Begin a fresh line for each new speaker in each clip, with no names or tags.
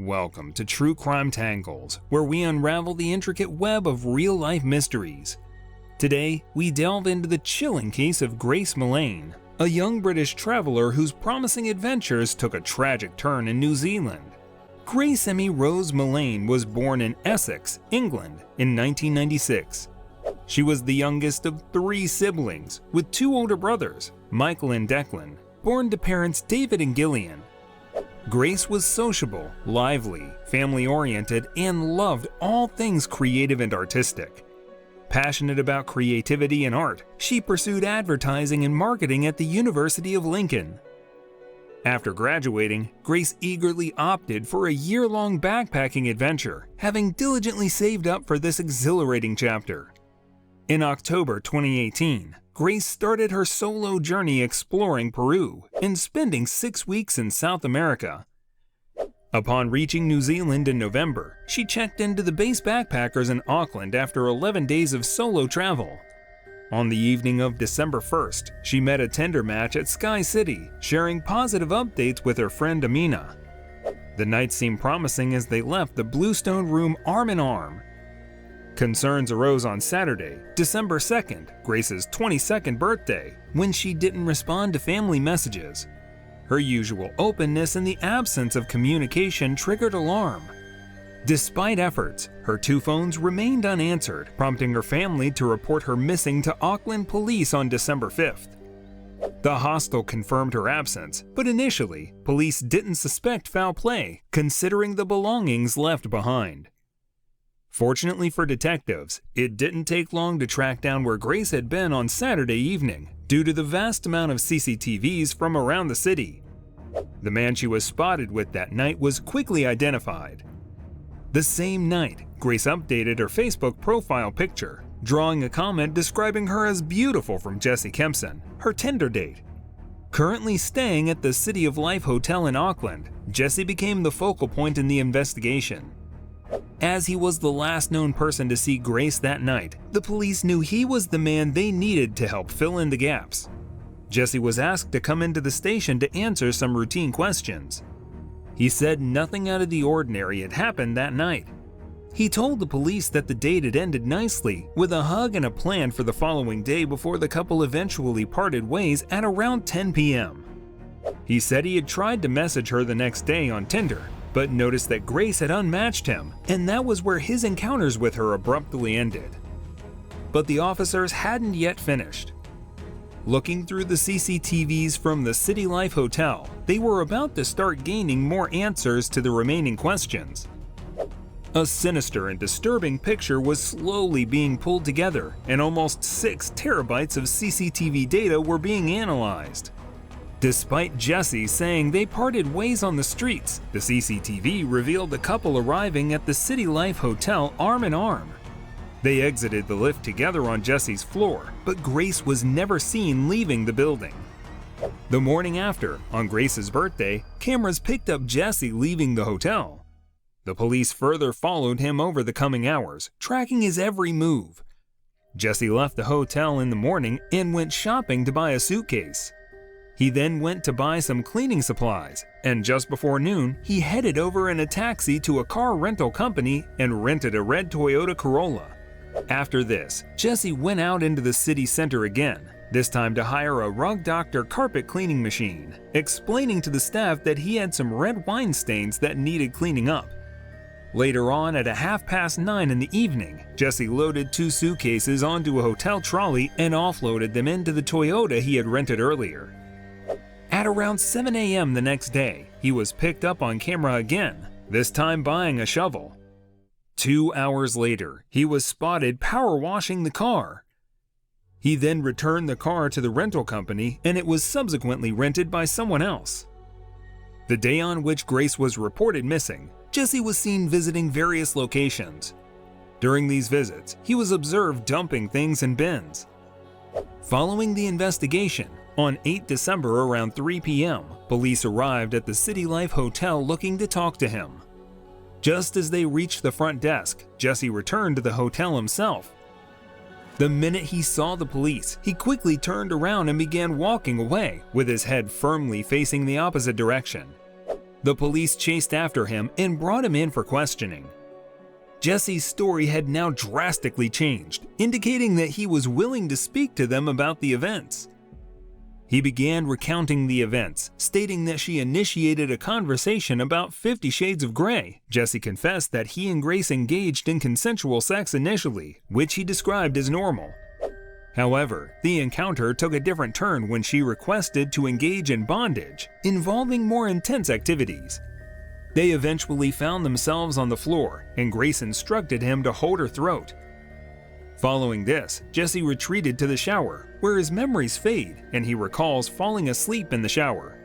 Welcome to True Crime Tangles, where we unravel the intricate web of real-life mysteries. Today, we delve into the chilling case of Grace Millane, a young British traveler whose promising adventures took a tragic turn in New Zealand. Grace Emmy Rose Millane was born in Essex, England, in 1996. She was the youngest of 3 siblings, with 2 older brothers, Michael and Declan, born to parents David and Gillian. Grace was sociable, lively, family-oriented, and loved all things creative and artistic. Passionate about creativity and art, she pursued advertising and marketing at the University of Lincoln. After graduating, Grace eagerly opted for a year-long backpacking adventure, having diligently saved up for this exhilarating chapter. In October 2018, Grace started her solo journey exploring Peru and spending 6 weeks in South America. Upon reaching New Zealand in November, she checked into the base backpackers in Auckland after 11 days of solo travel. On the evening of December 1st, she met a Tinder match at Sky City, sharing positive updates with her friend Amina. The night seemed promising as they left the Bluestone room arm in arm. Concerns arose on Saturday, December 2nd, Grace's 22nd birthday, when she didn't respond to family messages. Her usual openness and the absence of communication triggered alarm. Despite efforts, her 2 phones remained unanswered, prompting her family to report her missing to Auckland police on December 5th. The hostel confirmed her absence, but initially, police didn't suspect foul play, considering the belongings left behind. Fortunately for detectives, it didn't take long to track down where Grace had been on Saturday evening, due to the vast amount of CCTVs from around the city. The man she was spotted with that night was quickly identified. The same night, Grace updated her Facebook profile picture, drawing a comment describing her as beautiful from Jesse Kempson, her Tinder date. Currently staying at the City of Life Hotel in Auckland, Jesse became the focal point in the investigation. As he was the last known person to see Grace that night, the police knew he was the man they needed to help fill in the gaps. Jesse was asked to come into the station to answer some routine questions. He said nothing out of the ordinary had happened that night. He told the police that the date had ended nicely, with a hug and a plan for the following day before the couple eventually parted ways at around 10 p.m. He said he had tried to message her the next day on Tinder, but noticed that Grace had unmatched him, and that was where his encounters with her abruptly ended. But the officers hadn't yet finished. Looking through the CCTVs from the City Life Hotel, they were about to start gaining more answers to the remaining questions. A sinister and disturbing picture was slowly being pulled together, and almost 6 terabytes of CCTV data were being analyzed. Despite Jesse saying they parted ways on the streets, the CCTV revealed the couple arriving at the City Life Hotel arm in arm. They exited the lift together on Jesse's floor, but Grace was never seen leaving the building. The morning after, on Grace's birthday, cameras picked up Jesse leaving the hotel. The police further followed him over the coming hours, tracking his every move. Jesse left the hotel in the morning and went shopping to buy a suitcase. He then went to buy some cleaning supplies, and just before noon, he headed over in a taxi to a car rental company and rented a red Toyota Corolla. After this, Jesse went out into the city center again, this time to hire a Rug Doctor carpet cleaning machine, explaining to the staff that he had some red wine stains that needed cleaning up. Later on, at 9:30 in the evening, Jesse loaded 2 suitcases onto a hotel trolley and offloaded them into the Toyota he had rented earlier. At around 7 a.m. the next day, he was picked up on camera again, this time buying a shovel. 2 hours later, he was spotted power washing the car. He then returned the car to the rental company, and it was subsequently rented by someone else. The day on which Grace was reported missing, Jesse was seen visiting various locations. During these visits, he was observed dumping things in bins. Following the investigation, on 8 December around 3 p.m., police arrived at the City Life Hotel looking to talk to him. Just as they reached the front desk, Jesse returned to the hotel himself. The minute he saw the police, he quickly turned around and began walking away, with his head firmly facing the opposite direction. The police chased after him and brought him in for questioning. Jesse's story had now drastically changed, indicating that he was willing to speak to them about the events. He began recounting the events, stating that she initiated a conversation about 50 Shades of Grey. Jesse confessed that he and Grace engaged in consensual sex initially, which he described as normal. However, the encounter took a different turn when she requested to engage in bondage, involving more intense activities. They eventually found themselves on the floor, and Grace instructed him to hold her throat. Following this, Jesse retreated to the shower, where his memories fade and he recalls falling asleep in the shower.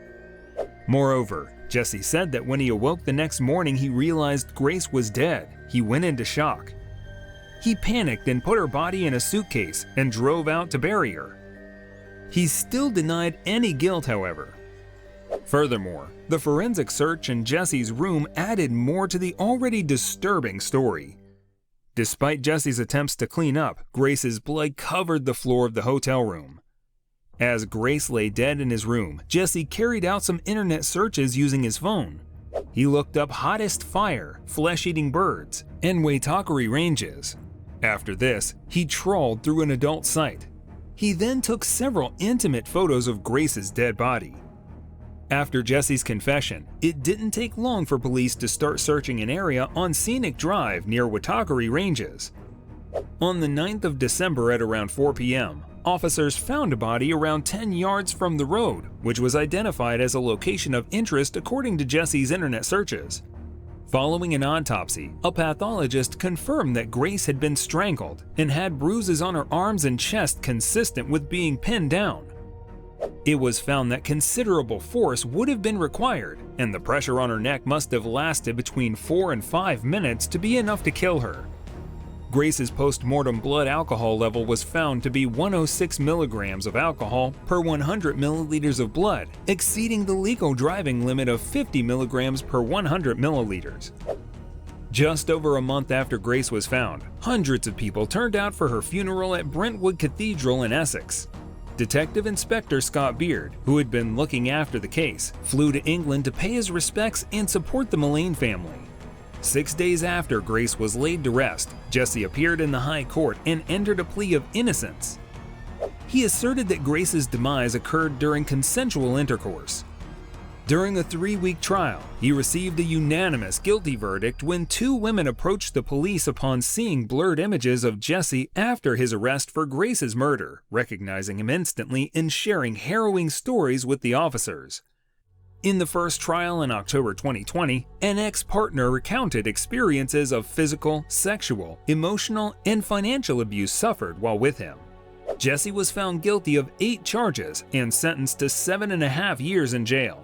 Moreover, Jesse said that when he awoke the next morning he realized Grace was dead. He went into shock. He panicked and put her body in a suitcase and drove out to bury her. He still denied any guilt, however. Furthermore, the forensic search in Jesse's room added more to the already disturbing story. Despite Jesse's attempts to clean up, Grace's blood covered the floor of the hotel room. As Grace lay dead in his room, Jesse carried out some internet searches using his phone. He looked up hottest fire, flesh-eating birds, and Waitakere ranges. After this, he trawled through an adult site. He then took several intimate photos of Grace's dead body. After Jesse's confession, it didn't take long for police to start searching an area on Scenic Drive near Waitakere Ranges. On the 9th of December at around 4 p.m., officers found a body around 10 yards from the road, which was identified as a location of interest according to Jesse's internet searches. Following an autopsy, a pathologist confirmed that Grace had been strangled and had bruises on her arms and chest consistent with being pinned down. It was found that considerable force would have been required, and the pressure on her neck must have lasted between 4 and 5 minutes to be enough to kill her. Grace's post-mortem blood alcohol level was found to be 106 milligrams of alcohol per 100 milliliters of blood, exceeding the legal driving limit of 50 milligrams per 100 milliliters. Just over a month after Grace was found, hundreds of people turned out for her funeral at Brentwood Cathedral in Essex. Detective Inspector Scott Beard, who had been looking after the case, flew to England to pay his respects and support the Millane family. 6 days after Grace was laid to rest, Jesse appeared in the High Court and entered a plea of innocence. He asserted that Grace's demise occurred during consensual intercourse. During a 3-week trial, he received a unanimous guilty verdict when 2 women approached the police upon seeing blurred images of Jesse after his arrest for Grace's murder, recognizing him instantly and sharing harrowing stories with the officers. In the first trial in October 2020, an ex-partner recounted experiences of physical, sexual, emotional, and financial abuse suffered while with him. Jesse was found guilty of 8 charges and sentenced to 7.5 years in jail.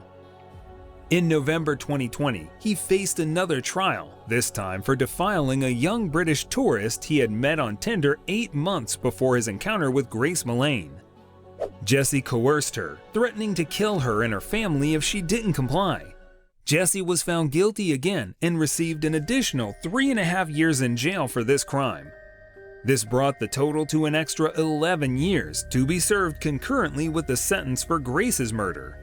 In November 2020, he faced another trial, this time for defiling a young British tourist he had met on Tinder 8 months before his encounter with Grace Millane. Jesse coerced her, threatening to kill her and her family if she didn't comply. Jesse was found guilty again and received an additional 3.5 years in jail for this crime. This brought the total to an extra 11 years to be served concurrently with the sentence for Grace's murder.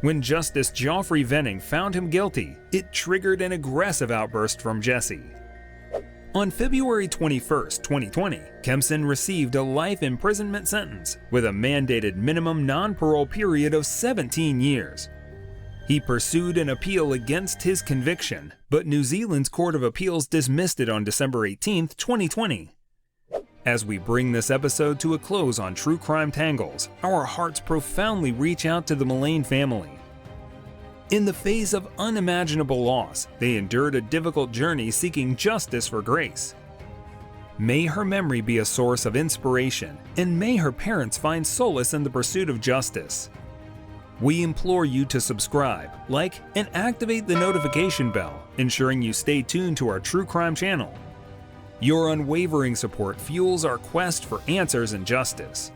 When Justice Geoffrey Venning found him guilty, it triggered an aggressive outburst from Jesse. On February 21, 2020, Kempson received a life imprisonment sentence with a mandated minimum non-parole period of 17 years. He pursued an appeal against his conviction, but New Zealand's Court of Appeals dismissed it on December 18, 2020. As we bring this episode to a close on True Crime Tangles, our hearts profoundly reach out to the Millane family. In the face of unimaginable loss, they endured a difficult journey seeking justice for Grace. May her memory be a source of inspiration, and may her parents find solace in the pursuit of justice. We implore you to subscribe, like, and activate the notification bell, ensuring you stay tuned to our True Crime channel. Your unwavering support fuels our quest for answers and justice.